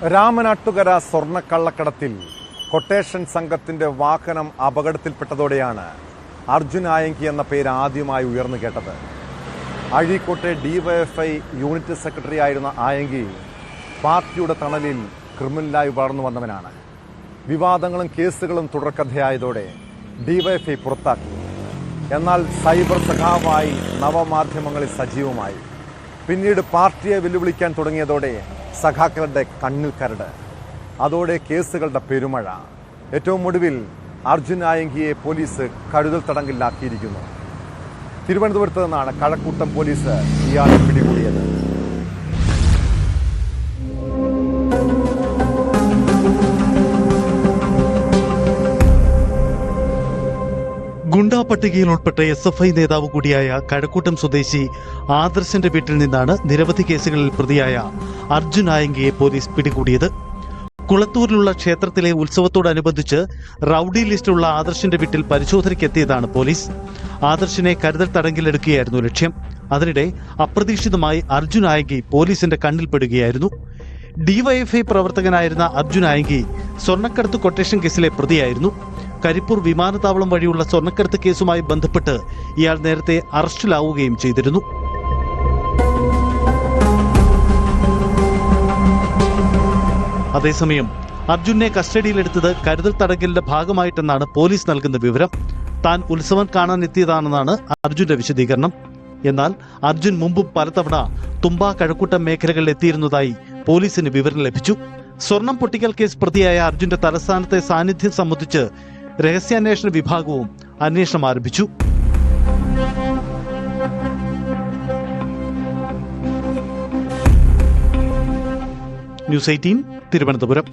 Ramanattukara സ്വർണ്ണക്കള്ളക്കടത്തിൽ quotation സംഘത്തിന്റെ വാഹനം അപകടത്തിൽപ്പെട്ടതോടെയാണ് അർജുൻ ആയങ്കി എന്ന പേര് ആദ്യമായി ഉയർന്നു കേട്ടത്. അഴീക്കോട്ടെ ഡിവൈഎഫ്ഐ യൂണിറ്റ് സെക്രട്ടറി ആയിരുന്ന ആയങ്കി പാർട്ടിയുടെ തണലിൽ ക്രിമിനലായി വളർന്നു വന്നവനാണ്. വിവാദങ്ങളും കേസുകളും തുടർക്കഥയായതോടെ ഡിവൈഎഫ്ഐ പുറത്താക്കി. എന്നാൽ സൈബർ സഖാവായി നവമാധ്യമങ്ങളിൽ സജീവമായി. പിന്നീട് പാർട്ടിയെ വെല്ലുവിളിക്കാൻ തുടങ്ങിയതോടെ സഖാക്കളുടെ കണ്ണിൽ കരട്. അതോടെ കേസുകളുടെ പെരുമഴ. ഏറ്റവും ഒടുവിൽ അർജുൻ ആയങ്കിയെ പോലീസ് കരുതൽ തടങ്കലിലാക്കിയിരിക്കുന്നു. തിരുവനന്തപുരത്ത് നിന്നാണ് കഴക്കൂട്ടം പോലീസ് ഇയാളെ പിടികൂടിയത്. ഗുണ്ടാ പട്ടികയിൽ ഉൾപ്പെട്ട SFI നേതാവ് കൂടിയായ കഴക്കൂട്ടം സ്വദേശി ആദർശന്റെ വീട്ടിൽ നിന്നാണ് നിരവധി കേസുകളിൽ പ്രതിയായ അർജുൻ ആയങ്കിയെ പോലീസ് പിടികൂടിയത്. കുളത്തൂരിലുള്ള ക്ഷേത്രത്തിലെ ഉത്സവത്തോടനുബന്ധിച്ച് റൌഡി ലിസ്റ്റിലുള്ള ആദർശന്റെ വീട്ടിൽ പരിശോധനയ്ക്കെത്തിയതാണ് പോലീസ്. ആദർശിനെ കരുതൽ തടങ്കിലെടുക്കുകയായിരുന്നു ലക്ഷ്യം. അതിനിടെ അപ്രതീക്ഷിതമായി അർജുൻ ആയങ്കി പോലീസിന്റെ കണ്ണിൽപ്പെടുകയായിരുന്നു. ഡിവൈഎഫ്ഐ പ്രവർത്തകനായിരുന്ന അർജുൻ ആയങ്കി സ്വർണ്ണക്കടത്ത് കൊട്ടേഷൻ കേസിലെ പ്രതിയായിരുന്നു. കരിപ്പൂർ വിമാനത്താവളം വഴിയുള്ള സ്വർണ്ണക്കടത്ത് കേസുമായി ബന്ധപ്പെട്ട് ഇയാൾ നേരത്തെ അറസ്റ്റിലാവുകയും ചെയ്തിരുന്നു. അതേസമയം അർജുനെ കസ്റ്റഡിയിലെടുത്തത് കരുതൽ തടങ്കലിന്റെ ഭാഗമായിട്ടെന്നാണ് പോലീസ് നൽകുന്ന വിവരം. താൻ ഉത്സവം കാണാൻ എത്തിയതാണെന്നാണ് അർജുന്റെ വിശദീകരണം. എന്നാൽ അർജുൻ മുമ്പും പലതവണ തുമ്പ കഴക്കൂട്ടം മേഖലകളിൽ എത്തിയിരുന്നതായി പോലീസിന് വിവരം ലഭിച്ചു. സ്വർണം പൊട്ടിക്കൽ കേസ് പ്രതിയായ അർജുന്റെ തലസ്ഥാനത്തെ സാന്നിധ്യം സംബന്ധിച്ച് രഹസ്യാന്വേഷണ വിഭാഗവും അന്വേഷണം ആരംഭിച്ചു. ന്യൂസ് 18 തിരുവനന്തപുരം.